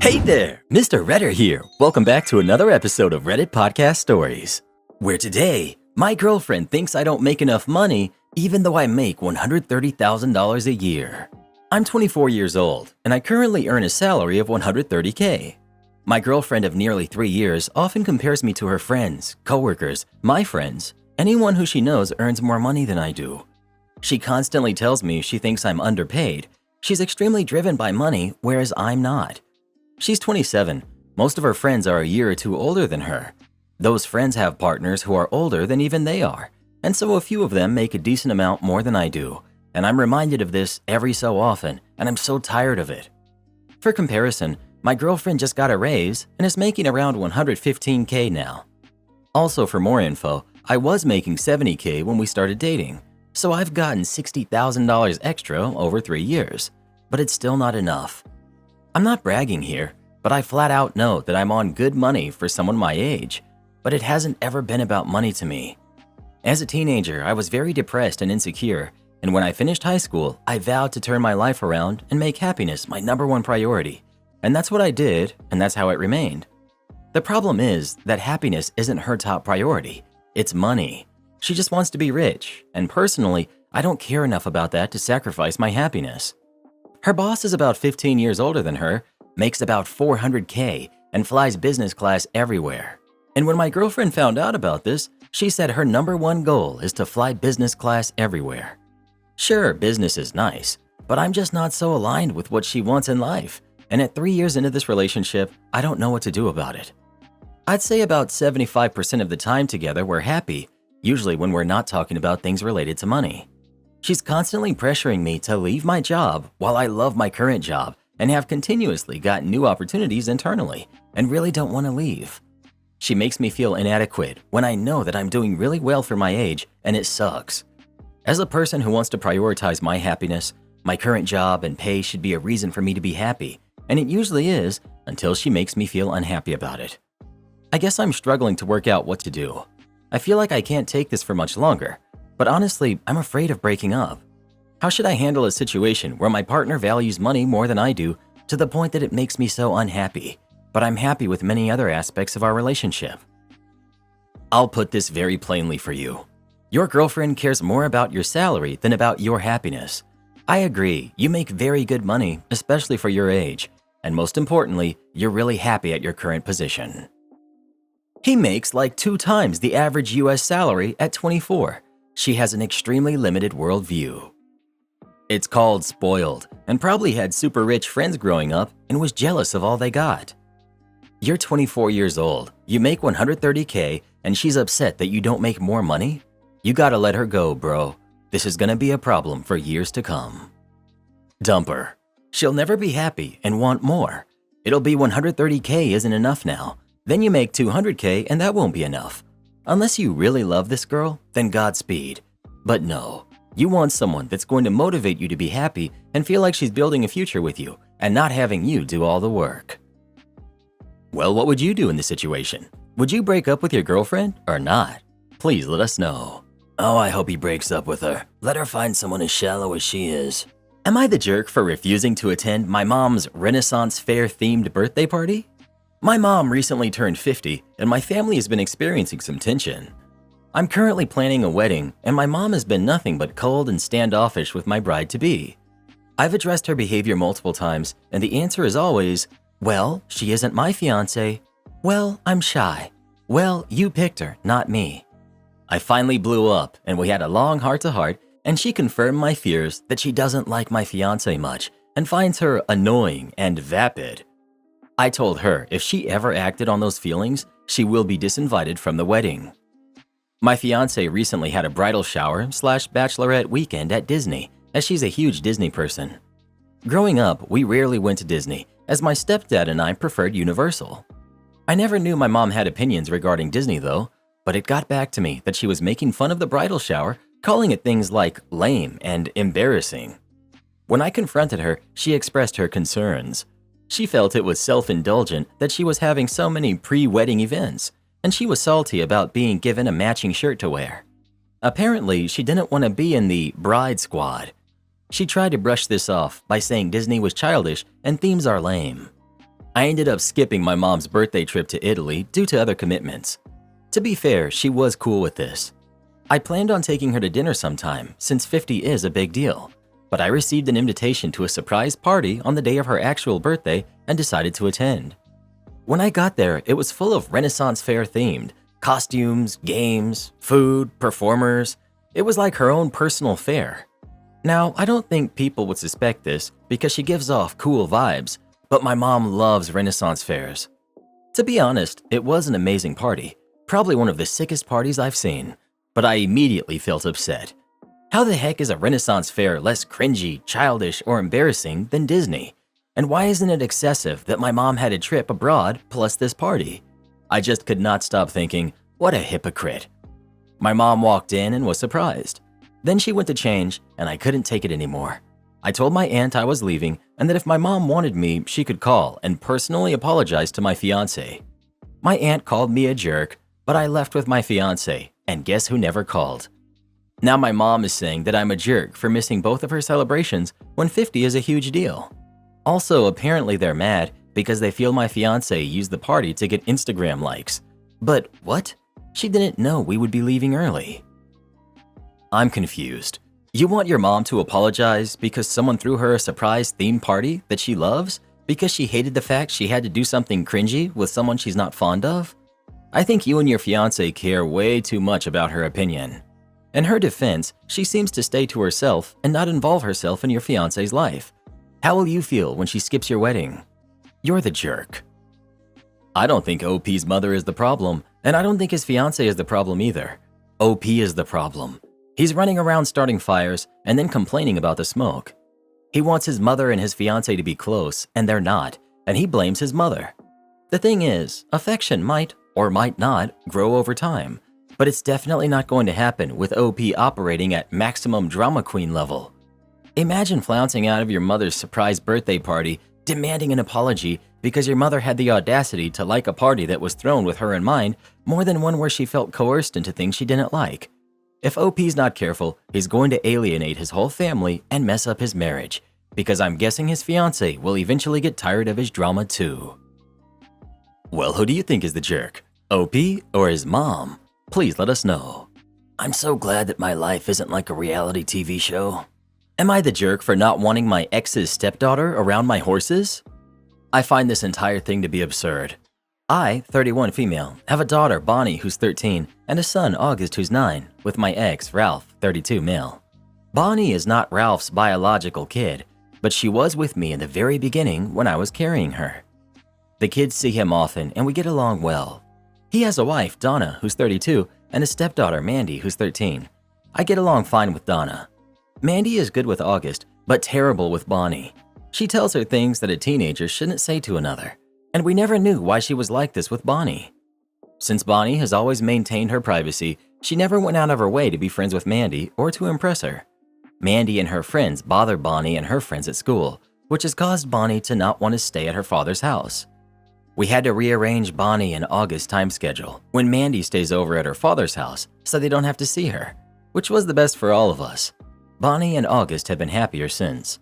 Hey there, Mr. Redder here. Welcome back to another episode of Reddit Podcast Stories, where today, my girlfriend thinks I don't make enough money even though I make $130,000 a year. I'm 24 years old, and I currently earn a salary of $130K. My girlfriend of nearly 3 years often compares me to her friends, coworkers, my friends, anyone who she knows earns more money than I do. She constantly tells me she thinks I'm underpaid. She's extremely driven by money, whereas I'm not. She's 27. Most of her friends are a year or two older than her. Those friends have partners who are older than even they are, and so a few of them make a decent amount more than I do, and I'm reminded of this every so often, and I'm so tired of it. For comparison, my girlfriend just got a raise and is making around $115K now. Also, for more info, I was making $70K when we started dating, so I've gotten $60,000 extra over 3 years, but it's still not enough. I'm not bragging here, but I flat out know that I'm on good money for someone my age, but it hasn't ever been about money to me. As a teenager, I was very depressed and insecure, and when I finished high school, I vowed to turn my life around and make happiness my #1 priority. And that's what I did, and that's how it remained. The problem is that happiness isn't her top priority, it's money. She just wants to be rich, and personally, I don't care enough about that to sacrifice my happiness. Her boss is about 15 years older than her, makes about $400K, and flies business class everywhere. And when my girlfriend found out about this, she said her #1 goal is to fly business class everywhere. Sure, business is nice, but I'm just not so aligned with what she wants in life, and at 3 years into this relationship, I don't know what to do about it. I'd say about 75% of the time together we're happy, usually when we're not talking about things related to money. She's constantly pressuring me to leave my job while I love my current job and have continuously gotten new opportunities internally and really don't want to leave. She makes me feel inadequate when I know that I'm doing really well for my age, and it sucks. As a person who wants to prioritize my happiness, my current job and pay should be a reason for me to be happy, and it usually is until she makes me feel unhappy about it. I guess I'm struggling to work out what to do. I feel like I can't take this for much longer, but honestly, I'm afraid of breaking up. How should I handle a situation where my partner values money more than I do to the point that it makes me so unhappy, but I'm happy with many other aspects of our relationship? I'll put this very plainly for you. Your girlfriend cares more about your salary than about your happiness. I agree, you make very good money, especially for your age, and most importantly, you're really happy at your current position. He makes like 2 times the average US salary at 24. She has an extremely limited worldview. It's called spoiled, and probably had super rich friends growing up and was jealous of all they got. You're 24 years old, you make $130K, and she's upset that you don't make more money? You gotta let her go, bro. This is gonna be a problem for years to come. Dump her. She'll never be happy and want more. It'll be $130K isn't enough now. Then you make $200K and that won't be enough. Unless you really love this girl, then Godspeed. But no, you want someone that's going to motivate you to be happy and feel like she's building a future with you and not having you do all the work. Well, what would you do in this situation? Would you break up with your girlfriend or not? Please let us know. Oh, I hope he breaks up with her. Let her find someone as shallow as she is. Am I the jerk for refusing to attend my mom's Renaissance Fair-themed birthday party? My mom recently turned 50, and my family has been experiencing some tension. I'm currently planning a wedding, and my mom has been nothing but cold and standoffish with my bride-to-be. I've addressed her behavior multiple times, and the answer is always, well, she isn't my fiancé. Well, I'm shy. Well, you picked her, not me. I finally blew up, and we had a long heart-to-heart, and she confirmed my fears that she doesn't like my fiancé much and finds her annoying and vapid. I told her if she ever acted on those feelings, she will be disinvited from the wedding. My fiancé recently had a bridal shower/bachelorette weekend at Disney, as she's a huge Disney person. Growing up, we rarely went to Disney, as my stepdad and I preferred Universal. I never knew my mom had opinions regarding Disney though, but it got back to me that she was making fun of the bridal shower, calling it things like lame and embarrassing. When I confronted her, she expressed her concerns. She felt it was self-indulgent that she was having so many pre-wedding events, and she was salty about being given a matching shirt to wear. Apparently, she didn't want to be in the bride squad. She tried to brush this off by saying Disney was childish and themes are lame. I ended up skipping my mom's birthday trip to Italy due to other commitments. To be fair, she was cool with this. I planned on taking her to dinner sometime since 50 is a big deal, but I received an invitation to a surprise party on the day of her actual birthday and decided to attend. When I got there, it was full of Renaissance fair themed, costumes, games, food, performers. It was like her own personal fair. Now, I don't think people would suspect this because she gives off cool vibes, but my mom loves Renaissance fairs. To be honest, it was an amazing party, probably one of the sickest parties I've seen, but I immediately felt upset. How the heck is a Renaissance fair less cringy, childish, or embarrassing than Disney? And why isn't it excessive that my mom had a trip abroad plus this party? I just could not stop thinking, what a hypocrite. My mom walked in and was surprised. Then she went to change, and I couldn't take it anymore. I told my aunt I was leaving and that if my mom wanted me, she could call and personally apologize to my fiancé. My aunt called me a jerk, but I left with my fiancé, and guess who never called? Now my mom is saying that I'm a jerk for missing both of her celebrations when 50 is a huge deal. Also, apparently they're mad because they feel my fiancé used the party to get Instagram likes. But what? She didn't know we would be leaving early. I'm confused. You want your mom to apologize because someone threw her a surprise theme party that she loves? Because she hated the fact she had to do something cringy with someone she's not fond of? I think you and your fiancé care way too much about her opinion. In her defense, she seems to stay to herself and not involve herself in your fiancé's life. How will you feel when she skips your wedding? You're the jerk. I don't think OP's mother is the problem, and I don't think his fiancé is the problem either. OP is the problem. He's running around starting fires and then complaining about the smoke. He wants his mother and his fiancé to be close, and they're not, and he blames his mother. The thing is, affection might or might not grow over time, but it's definitely not going to happen with OP operating at maximum drama queen level. Imagine flouncing out of your mother's surprise birthday party, demanding an apology because your mother had the audacity to like a party that was thrown with her in mind more than one where she felt coerced into things she didn't like. If OP's not careful, he's going to alienate his whole family and mess up his marriage, because I'm guessing his fiancé will eventually get tired of his drama too. Well, who do you think is the jerk? OP or his mom? Please let us know. I'm so glad that my life isn't like a reality TV show. Am I the jerk for not wanting my ex's stepdaughter around my horses? I find this entire thing to be absurd. I, 31 female, have a daughter, Bonnie, who's 13, and a son, August, who's 9, with my ex, Ralph, 32 male. Bonnie is not Ralph's biological kid, but she was with me in the very beginning when I was carrying her. The kids see him often and we get along well. He has a wife, Donna, who's 32, and a stepdaughter, Mandy, who's 13. I get along fine with Donna. Mandy is good with August, but terrible with Bonnie. She tells her things that a teenager shouldn't say to another, and we never knew why she was like this with Bonnie. Since Bonnie has always maintained her privacy, she never went out of her way to be friends with Mandy or to impress her. Mandy and her friends bother Bonnie and her friends at school, which has caused Bonnie to not want to stay at her father's house. We had to rearrange Bonnie and August's time schedule when Mandy stays over at her father's house so they don't have to see her, which was the best for all of us. Bonnie and August have been happier since.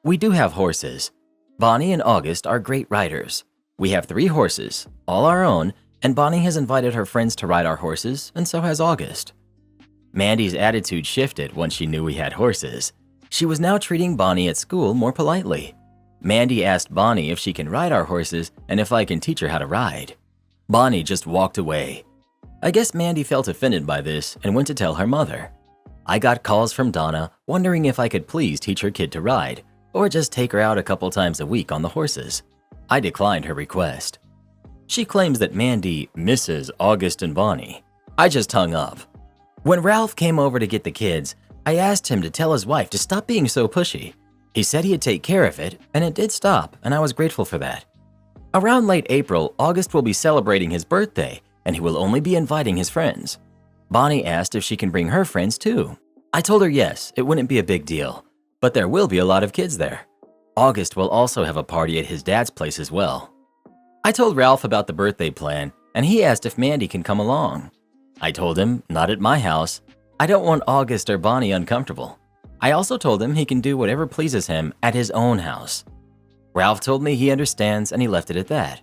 We do have horses. Bonnie and August are great riders. We have 3 horses, all our own, and Bonnie has invited her friends to ride our horses, and so has August. Mandy's attitude shifted once she knew we had horses. She was now treating Bonnie at school more politely. Mandy asked Bonnie if she can ride our horses and if I can teach her how to ride. Bonnie just walked away. I guess Mandy felt offended by this and went to tell her mother. I got calls from Donna wondering if I could please teach her kid to ride, or just take her out a couple times a week on the horses. I declined her request. She claims that Mandy misses August and Bonnie. I just hung up. When Ralph came over to get the kids, I asked him to tell his wife to stop being so pushy. He said he'd take care of it, and it did stop, and I was grateful for that. Around late April, August will be celebrating his birthday, and he will only be inviting his friends. Bonnie asked if she can bring her friends too. I told her yes, it wouldn't be a big deal, but there will be a lot of kids there. August will also have a party at his dad's place as well. I told Ralph about the birthday plan, and he asked if Mandy can come along. I told him, not at my house. I don't want August or Bonnie uncomfortable. I also told him he can do whatever pleases him at his own house. Ralph told me he understands and he left it at that.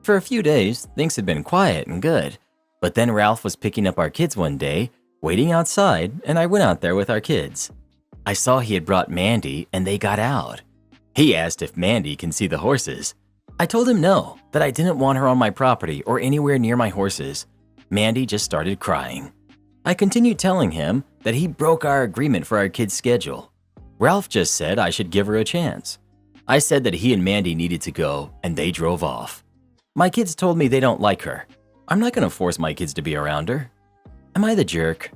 For a few days, things had been quiet and good, but then Ralph was picking up our kids one day, waiting outside, and I went out there with our kids. I saw he had brought Mandy and they got out. He asked if Mandy can see the horses. I told him no, that I didn't want her on my property or anywhere near my horses. Mandy just started crying. I continued telling him that he broke our agreement for our kids' schedule. Ralph just said I should give her a chance. I said that he and Mandy needed to go, and they drove off. My kids told me they don't like her. I'm not going to force my kids to be around her. Am I the jerk?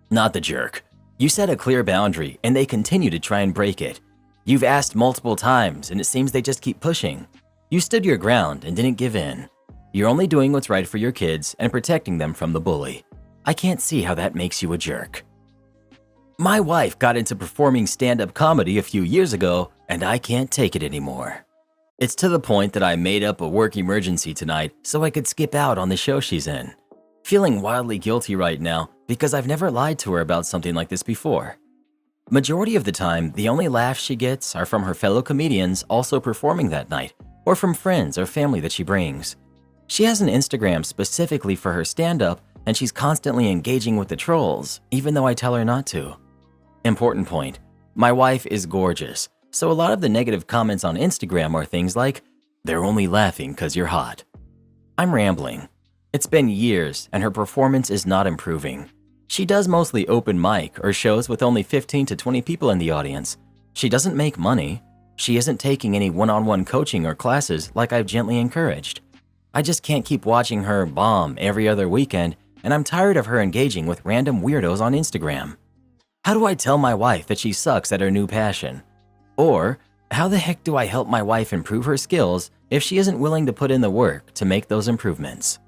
Not the jerk. You set a clear boundary, and they continue to try and break it. You've asked multiple times, and it seems they just keep pushing. You stood your ground and didn't give in. You're only doing what's right for your kids and protecting them from the bully. I can't see how that makes you a jerk. My wife got into performing stand-up comedy a few years ago, and I can't take it anymore. It's to the point that I made up a work emergency tonight so I could skip out on the show she's in. Feeling wildly guilty right now because I've never lied to her about something like this before. Majority of the time, the only laughs she gets are from her fellow comedians also performing that night, or from friends or family that she brings. She has an Instagram specifically for her stand-up, and she's constantly engaging with the trolls, even though I tell her not to. Important point, my wife is gorgeous, so a lot of the negative comments on Instagram are things like, "They're only laughing 'cause you're hot." I'm rambling. It's been years, and her performance is not improving. She does mostly open mic or shows with only 15 to 20 people in the audience. She doesn't make money. She isn't taking any one-on-one coaching or classes like I've gently encouraged. I just can't keep watching her bomb every other weekend, and I'm tired of her engaging with random weirdos on Instagram. How do I tell my wife that she sucks at her new passion? Or, how the heck do I help my wife improve her skills if she isn't willing to put in the work to make those improvements?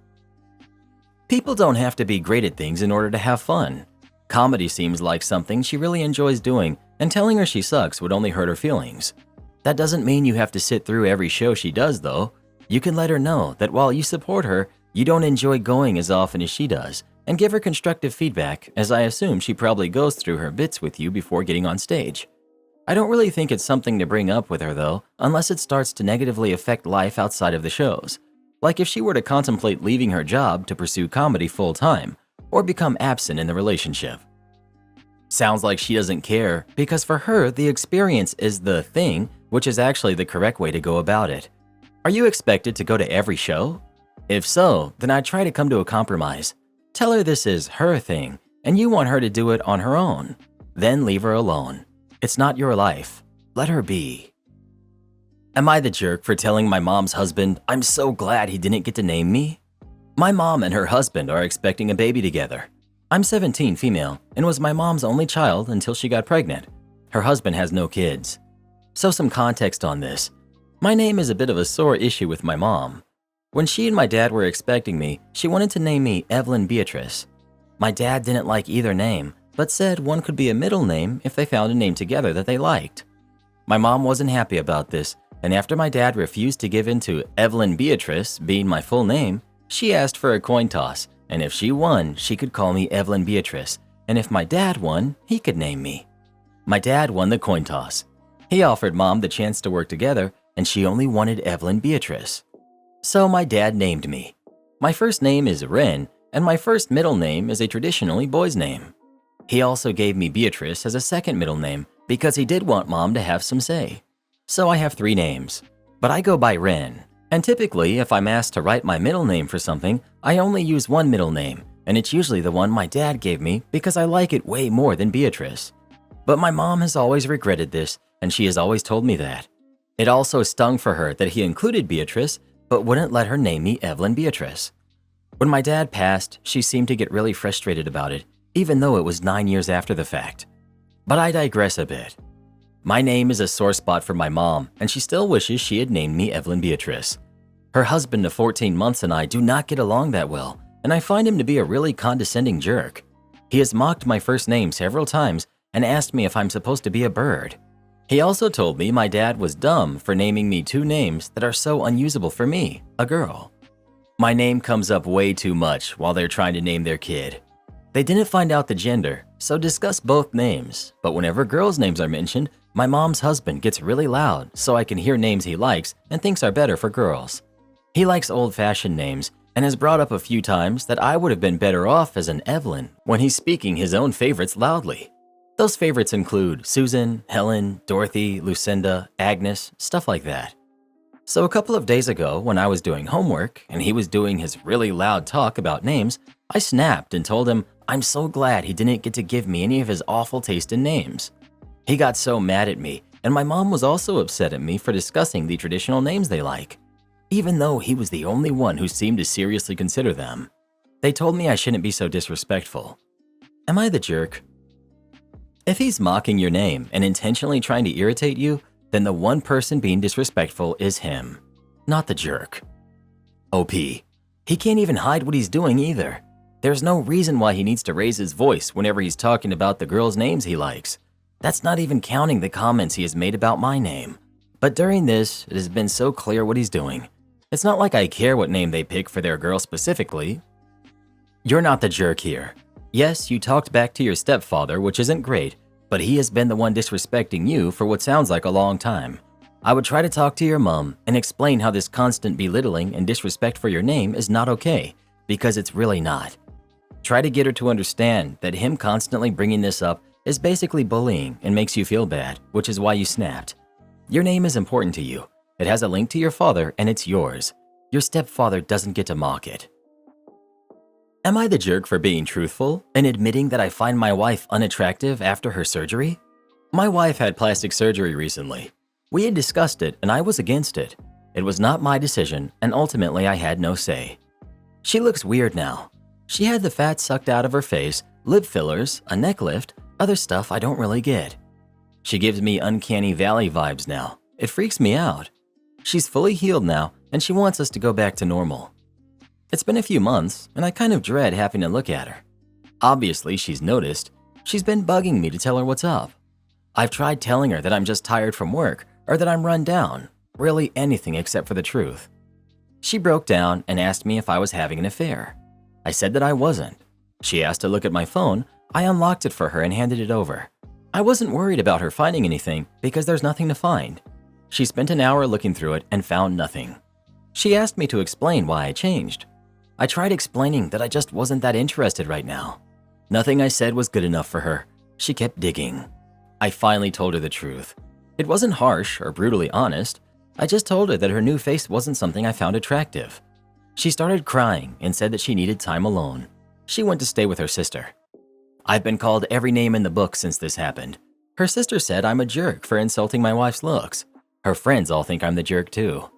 People don't have to be great at things in order to have fun. Comedy seems like something she really enjoys doing, and telling her she sucks would only hurt her feelings. That doesn't mean you have to sit through every show she does, though. You can let her know that while you support her, you don't enjoy going as often as she does, and give her constructive feedback, as I assume she probably goes through her bits with you before getting on stage. I don't really think it's something to bring up with her, though, unless it starts to negatively affect life outside of the shows. Like if she were to contemplate leaving her job to pursue comedy full-time, or become absent in the relationship. Sounds like she doesn't care, because for her, the experience is the thing, which is actually the correct way to go about it. Are you expected to go to every show? If so, then I'd try to come to a compromise. Tell her this is her thing, and you want her to do it on her own. Then leave her alone. It's not your life. Let her be. Am I the jerk for telling my mom's husband I'm so glad he didn't get to name me? My mom and her husband are expecting a baby together. I'm 17, female, and was my mom's only child until she got pregnant. Her husband has no kids. So some context on this. My name is a bit of a sore issue with my mom. When she and my dad were expecting me, she wanted to name me Evelyn Beatrice. My dad didn't like either name, but said one could be a middle name if they found a name together that they liked. My mom wasn't happy about this, and after my dad refused to give in to Evelyn Beatrice being my full name, she asked for a coin toss, and if she won, she could call me Evelyn Beatrice, and if my dad won, he could name me. My dad won the coin toss. He offered Mom the chance to work together, and she only wanted Evelyn Beatrice. So my dad named me. My first name is Ren, and my first middle name is a traditionally boy's name. He also gave me Beatrice as a second middle name because he did want Mom to have some say. So I have 3 names, but I go by Ren. And typically, if I'm asked to write my middle name for something, I only use one middle name, and it's usually the one my dad gave me because I like it way more than Beatrice. But my mom has always regretted this, and she has always told me that. It also stung for her that he included Beatrice, but wouldn't let her name me Evelyn Beatrice. When my dad passed, she seemed to get really frustrated about it, even though it was 9 years after the fact. But I digress a bit. My name is a sore spot for my mom, and she still wishes she had named me Evelyn Beatrice. Her husband of 14 months and I do not get along that well, and I find him to be a really condescending jerk. He has mocked my first name several times and asked me if I'm supposed to be a bird. He also told me my dad was dumb for naming me 2 names that are so unusable for me, a girl. My name comes up way too much while they're trying to name their kid. They didn't find out the gender, so discuss both names, but whenever girls' names are mentioned, my mom's husband gets really loud so I can hear names he likes and thinks are better for girls. He likes old-fashioned names and has brought up a few times that I would have been better off as an Evelyn when he's speaking his own favorites loudly. Those favorites include Susan, Helen, Dorothy, Lucinda, Agnes, stuff like that. So a couple of days ago when I was doing homework and he was doing his really loud talk about names, I snapped and told him I'm so glad he didn't get to give me any of his awful taste in names. He got so mad at me, and my mom was also upset at me for discussing the traditional names they like, even though he was the only one who seemed to seriously consider them. They told me I shouldn't be so disrespectful. Am I the jerk? If he's mocking your name and intentionally trying to irritate you, then the one person being disrespectful is him, not the jerk. OP. He can't even hide what he's doing either. There's no reason why he needs to raise his voice whenever he's talking about the girls' names he likes. That's not even counting the comments he has made about my name. But during this, it has been so clear what he's doing. It's not like I care what name they pick for their girl specifically. You're not the jerk here. Yes, you talked back to your stepfather, which isn't great, but he has been the one disrespecting you for what sounds like a long time. I would try to talk to your mom and explain how this constant belittling and disrespect for your name is not okay, because it's really not. Try to get her to understand that him constantly bringing this up is basically bullying and makes you feel bad, which is why you snapped. Your name is important to you. It has a link to your father and it's yours. Your stepfather doesn't get to mock it. Am I the jerk for being truthful and admitting that I find my wife unattractive after her surgery? My wife had plastic surgery recently. We had discussed it and I was against it. It was not my decision and ultimately I had no say. She looks weird now. She had the fat sucked out of her face, lip fillers, a neck lift, other stuff I don't really get. She gives me uncanny valley vibes now. It freaks me out. She's fully healed now and she wants us to go back to normal. It's been a few months and I kind of dread having to look at her. Obviously, she's noticed. She's been bugging me to tell her what's up. I've tried telling her that I'm just tired from work or that I'm run down, really anything except for the truth. She broke down and asked me if I was having an affair. I said that I wasn't. She asked to look at my phone. I unlocked it for her and handed it over. I wasn't worried about her finding anything because there's nothing to find. She spent an hour looking through it and found nothing. She asked me to explain why I changed. I tried explaining that I just wasn't that interested right now. Nothing I said was good enough for her. She kept digging. I finally told her the truth. It wasn't harsh or brutally honest. I just told her that her new face wasn't something I found attractive. She started crying and said that she needed time alone. She went to stay with her sister. I've been called every name in the book since this happened. Her sister said I'm a jerk for insulting my wife's looks. Her friends all think I'm the jerk too.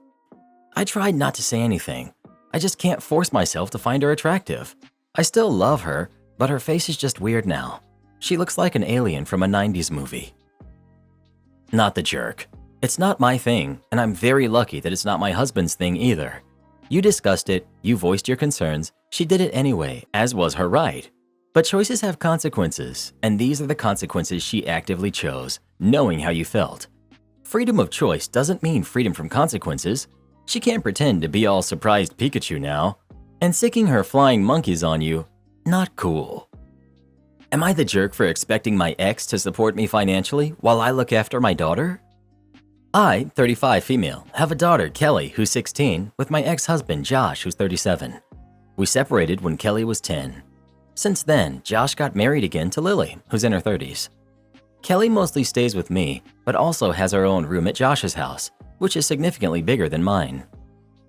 I tried not to say anything. I just can't force myself to find her attractive. I still love her, but her face is just weird now. She looks like an alien from a 90s movie. Not the jerk. It's not my thing, and I'm very lucky that it's not my husband's thing either. You discussed it, you voiced your concerns, she did it anyway, as was her right. But choices have consequences, and these are the consequences she actively chose, knowing how you felt. Freedom of choice doesn't mean freedom from consequences. She can't pretend to be all surprised Pikachu now. And sicking her flying monkeys on you, not cool. Am I the jerk for expecting my ex to support me financially while I look after my daughter? I, 35 female, have a daughter, Kelly, who's 16, with my ex-husband, Josh, who's 37. We separated when Kelly was 10. Since then, Josh got married again to Lily, who's in her 30s. Kelly mostly stays with me, but also has her own room at Josh's house, which is significantly bigger than mine.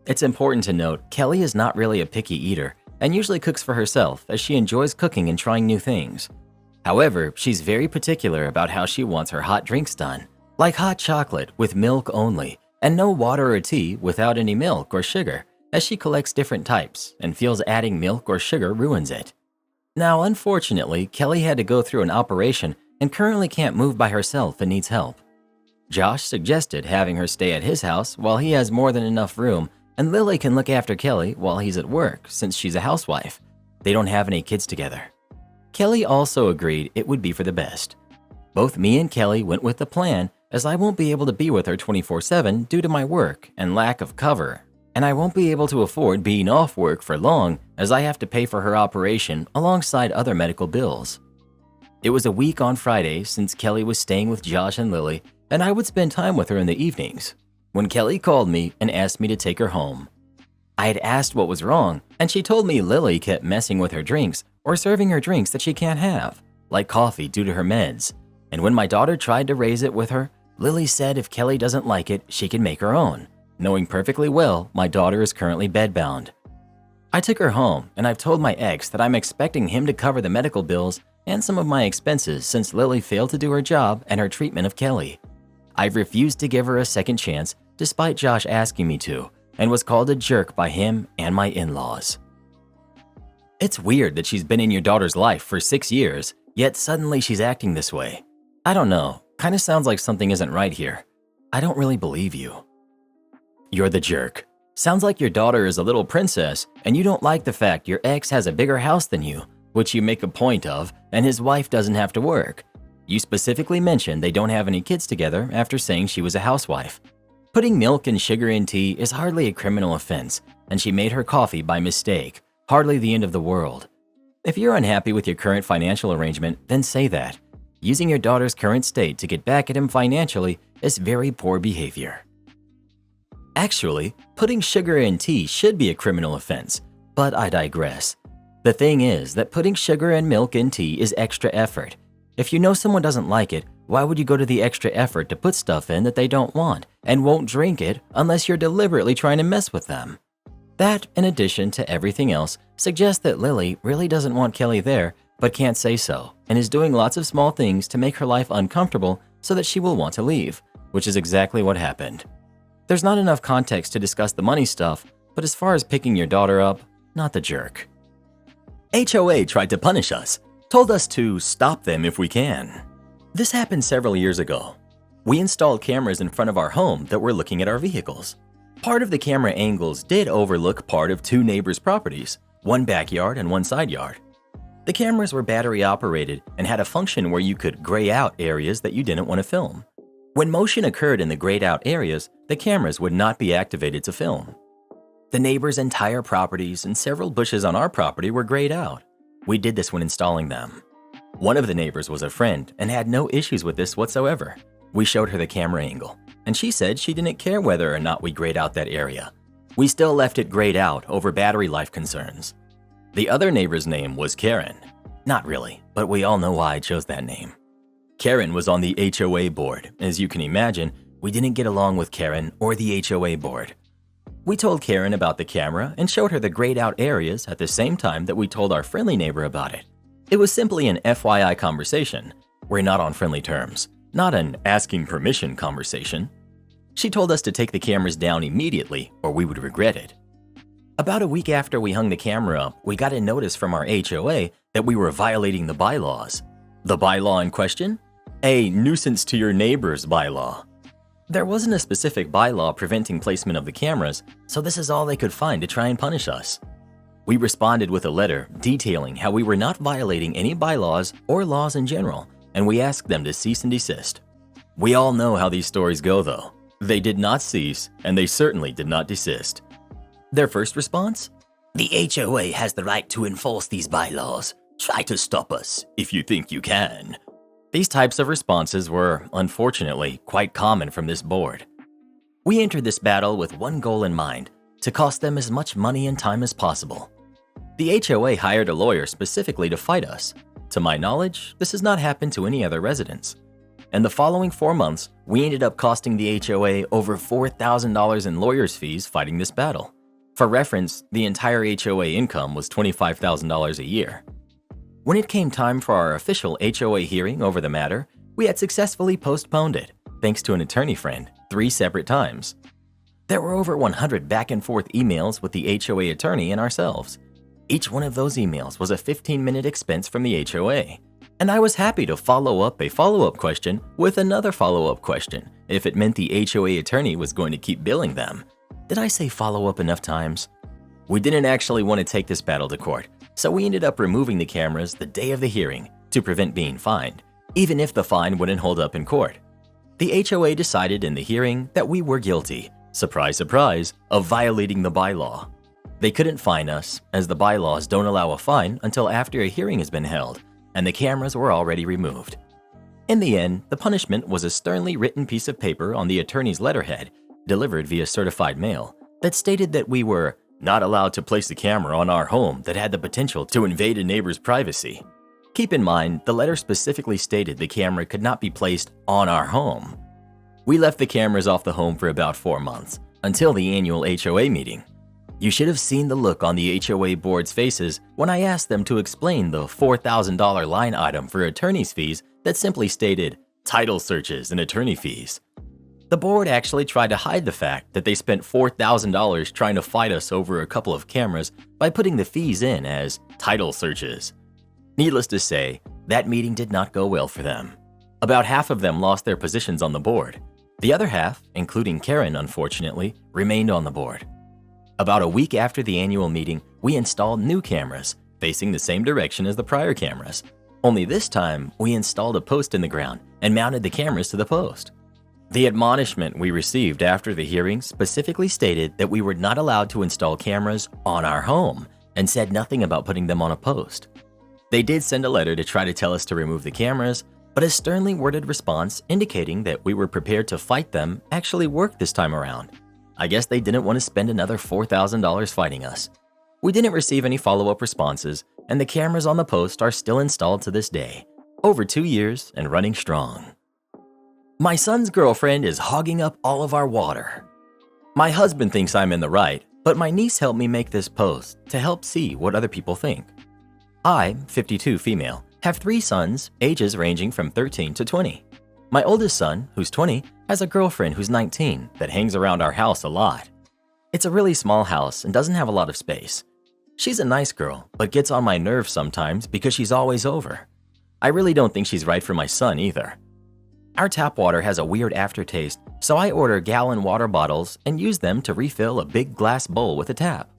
It's important to note Kelly is not really a picky eater and usually cooks for herself as she enjoys cooking and trying new things. However, she's very particular about how she wants her hot drinks done, like hot chocolate with milk only and no water or tea without any milk or sugar, as she collects different types and feels adding milk or sugar ruins it. Now, unfortunately, Kelly had to go through an operation and currently can't move by herself and needs help. Josh suggested having her stay at his house while he has more than enough room, and Lily can look after Kelly while he's at work since she's a housewife. They don't have any kids together. Kelly also agreed it would be for the best. Both me and Kelly went with the plan, as I won't be able to be with her 24/7 due to my work and lack of cover, and I won't be able to afford being off work for long as I have to pay for her operation alongside other medical bills. It was a week on Friday since Kelly was staying with Josh and Lily, and I would spend time with her in the evenings, when Kelly called me and asked me to take her home. I had asked what was wrong, and she told me Lily kept messing with her drinks or serving her drinks that she can't have, like coffee due to her meds. And when my daughter tried to raise it with her, Lily said if Kelly doesn't like it, she can make her own, knowing perfectly well my daughter is currently bedbound. I took her home, and I've told my ex that I'm expecting him to cover the medical bills and some of my expenses since Lily failed to do her job and her treatment of Kelly. I've refused to give her a second chance despite Josh asking me to, and was called a jerk by him and my in-laws. It's weird that she's been in your daughter's life for 6 years, yet suddenly she's acting this way. I don't know, kinda sounds like something isn't right here. I don't really believe you. You're the jerk. Sounds like your daughter is a little princess and you don't like the fact your ex has a bigger house than you, which you make a point of, and his wife doesn't have to work. You specifically mentioned they don't have any kids together after saying she was a housewife. Putting milk and sugar in tea is hardly a criminal offense, and she made her coffee by mistake, hardly the end of the world. If you're unhappy with your current financial arrangement, then say that. Using your daughter's current state to get back at him financially is very poor behavior. Actually, putting sugar in tea should be a criminal offense, but I digress. The thing is that putting sugar and milk in tea is extra effort. If you know someone doesn't like it, why would you go to the extra effort to put stuff in that they don't want and won't drink it unless you're deliberately trying to mess with them? That, in addition to everything else, suggests that Lily really doesn't want Kelly there but can't say so and is doing lots of small things to make her life uncomfortable so that she will want to leave, which is exactly what happened. There's not enough context to discuss the money stuff, but as far as picking your daughter up, not the jerk. HOA tried to punish us, told us to stop them if we can. This happened several years ago. We installed cameras in front of our home that were looking at our vehicles. Part of the camera angles did overlook part of 2 neighbors' properties, one backyard and one side yard. The cameras were battery operated and had a function where you could gray out areas that you didn't want to film. When motion occurred in the grayed out areas, the cameras would not be activated to film. The neighbors' entire properties and several bushes on our property were grayed out. We did this when installing them. One of the neighbors was a friend and had no issues with this whatsoever. We showed her the camera angle, and she said she didn't care whether or not we grayed out that area. We still left it grayed out over battery life concerns. The other neighbor's name was Karen. Not really, but we all know why I chose that name. Karen was on the HOA board. As you can imagine, we didn't get along with Karen or the HOA board. We told Karen about the camera and showed her the grayed out areas at the same time that we told our friendly neighbor about it. It was simply an FYI conversation. We're not on friendly terms, not an asking permission conversation. She told us to take the cameras down immediately or we would regret it. About a week after we hung the camera up, we got a notice from our HOA that we were violating the bylaws. The bylaw in question? A nuisance to your neighbors bylaw. There wasn't a specific bylaw preventing placement of the cameras, so this is all they could find to try and punish us. We responded with a letter detailing how we were not violating any bylaws or laws in general, and we asked them to cease and desist. We all know how these stories go though. They did not cease, and they certainly did not desist. Their first response? The HOA has the right to enforce these bylaws. Try to stop us if you think you can. These types of responses were, unfortunately, quite common from this board. We entered this battle with one goal in mind, to cost them as much money and time as possible. The HOA hired a lawyer specifically to fight us. To my knowledge, this has not happened to any other residents. In the following 4 months, we ended up costing the HOA over $4,000 in lawyers' fees fighting this battle. For reference, the entire HOA income was $25,000 a year. When it came time for our official HOA hearing over the matter, we had successfully postponed it, thanks to an attorney friend, 3 separate times. There were over 100 back and forth emails with the HOA attorney and ourselves. Each one of those emails was a 15-minute expense from the HOA. And I was happy to follow up a follow-up question with another follow-up question if it meant the HOA attorney was going to keep billing them. Did I say follow up enough times? We didn't actually want to take this battle to court, so we ended up removing the cameras the day of the hearing to prevent being fined, even if the fine wouldn't hold up in court. The HOA decided in the hearing that we were guilty, surprise, surprise, of violating the bylaw. They couldn't fine us, as the bylaws don't allow a fine until after a hearing has been held, and the cameras were already removed. In the end, the punishment was a sternly written piece of paper on the attorney's letterhead, delivered via certified mail, that stated that we were not allowed to place a camera on our home that had the potential to invade a neighbor's privacy. Keep in mind, the letter specifically stated the camera could not be placed on our home. We left the cameras off the home for about 4 months, until the annual HOA meeting. You should have seen the look on the HOA board's faces when I asked them to explain the $4,000 line item for attorney's fees that simply stated title searches and attorney fees. The board actually tried to hide the fact that they spent $4,000 trying to fight us over a couple of cameras by putting the fees in as title searches. Needless to say, that meeting did not go well for them. About half of them lost their positions on the board. The other half, including Karen unfortunately, remained on the board. About a week after the annual meeting, we installed new cameras, facing the same direction as the prior cameras. Only this time, we installed a post in the ground and mounted the cameras to the post. The admonishment we received after the hearing specifically stated that we were not allowed to install cameras on our home and said nothing about putting them on a post. They did send a letter to try to tell us to remove the cameras, but a sternly worded response indicating that we were prepared to fight them actually worked this time around. I guess they didn't want to spend another $4,000 fighting us. We didn't receive any follow-up responses, and the cameras on the post are still installed to this day, over 2 years and running strong. My son's girlfriend is hogging up all of our water. My husband thinks I'm in the right, but my niece helped me make this post to help see what other people think. I, 52 female, have 3 sons, ages ranging from 13 to 20. My oldest son, who's 20, has a girlfriend who's 19 that hangs around our house a lot. It's a really small house and doesn't have a lot of space. She's a nice girl, but gets on my nerves sometimes because she's always over. I really don't think she's right for my son either. Our tap water has a weird aftertaste, so I order gallon water bottles and use them to refill a big glass bowl with a tap.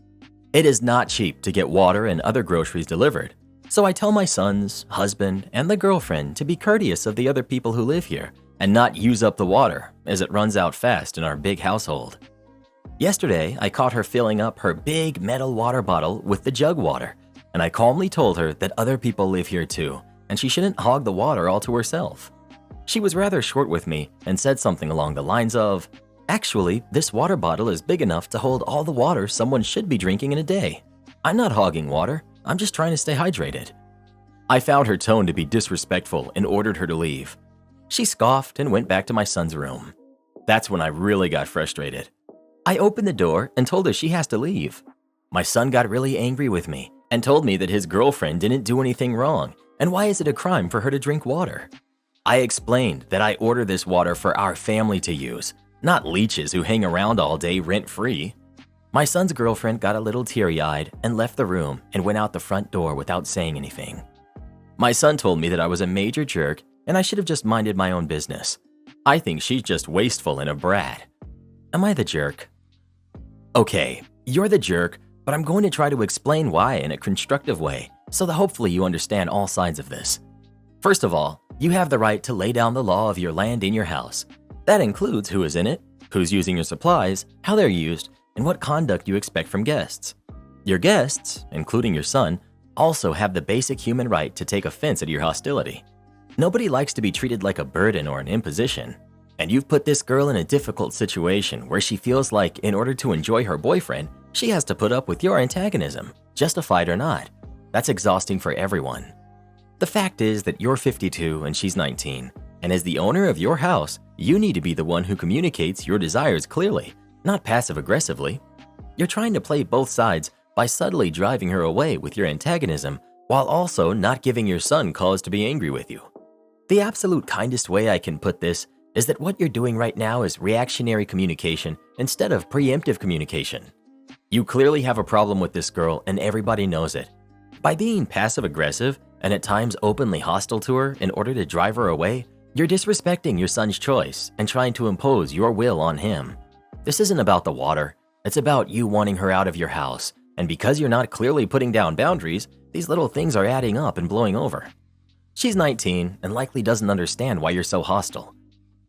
It is not cheap to get water and other groceries delivered, so I tell my sons, husband, and the girlfriend to be courteous of the other people who live here and not use up the water as it runs out fast in our big household. Yesterday, I caught her filling up her big metal water bottle with the jug water, and I calmly told her that other people live here too, and she shouldn't hog the water all to herself. She was rather short with me and said something along the lines of, "Actually, this water bottle is big enough to hold all the water someone should be drinking in a day. I'm not hogging water, I'm just trying to stay hydrated." I found her tone to be disrespectful and ordered her to leave. She scoffed and went back to my son's room. That's when I really got frustrated. I opened the door and told her she has to leave. My son got really angry with me and told me that his girlfriend didn't do anything wrong, and why is it a crime for her to drink water? I explained that I order this water for our family to use, not leeches who hang around all day rent-free. My son's girlfriend got a little teary-eyed and left the room and went out the front door without saying anything. My son told me that I was a major jerk and I should have just minded my own business. I think she's just wasteful and a brat. Am I the jerk? Okay, you're the jerk, but I'm going to try to explain why in a constructive way so that hopefully you understand all sides of this. First of all, you have the right to lay down the law of your land in your house. That includes who is in it, who's using your supplies, how they're used, and what conduct you expect from guests. Your guests, including your son, also have the basic human right to take offense at your hostility. Nobody likes to be treated like a burden or an imposition. And you've put this girl in a difficult situation where she feels like in order to enjoy her boyfriend, she has to put up with your antagonism, justified or not. That's exhausting for everyone. The fact is that you're 52 and she's 19, and as the owner of your house, you need to be the one who communicates your desires clearly, not passive-aggressively. You're trying to play both sides by subtly driving her away with your antagonism while also not giving your son cause to be angry with you. The absolute kindest way I can put this is that what you're doing right now is reactionary communication instead of preemptive communication. You clearly have a problem with this girl and everybody knows it. By being passive-aggressive and at times openly hostile to her in order to drive her away, you're disrespecting your son's choice and trying to impose your will on him. This isn't about the water, it's about you wanting her out of your house, and because you're not clearly putting down boundaries, these little things are adding up and blowing over. She's 19 and likely doesn't understand why you're so hostile.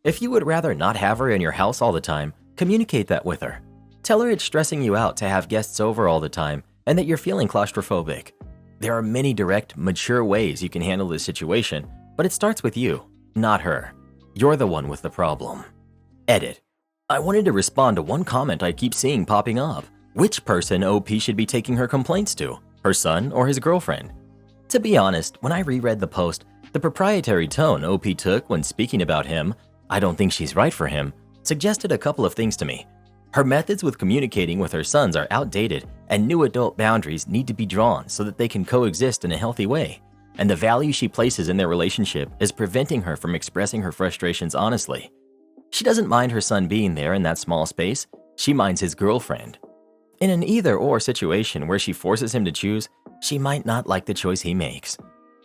If you would rather not have her in your house all the time, communicate that with her. Tell her it's stressing you out to have guests over all the time and that you're feeling claustrophobic. There are many direct, mature ways you can handle this situation, but it starts with you. not her. You're the one with the problem. Edit. I wanted to respond to one comment I keep seeing popping up. Which person OP should be taking her complaints to? Her son or his girlfriend? To be honest, when I reread the post, the proprietary tone OP took when speaking about him, I don't think she's right for him, suggested a couple of things to me. Her methods with communicating with her sons are outdated, and new adult boundaries need to be drawn so that they can coexist in a healthy way. And the value she places in their relationship is preventing her from expressing her frustrations honestly. She doesn't mind her son being there in that small space, she minds his girlfriend. In an either-or situation where she forces him to choose, she might not like the choice he makes.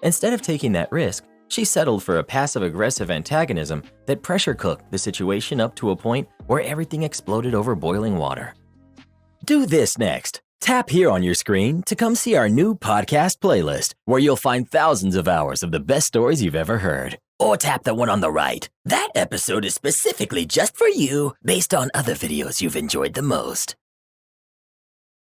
Instead of taking that risk, she settled for a passive-aggressive antagonism that pressure-cooked the situation up to a point where everything exploded over boiling water. Do this next. Tap here on your screen to come see our new podcast playlist, where you'll find thousands of hours of the best stories you've ever heard. Or tap the one on the right. That episode is specifically just for you, based on other videos you've enjoyed the most.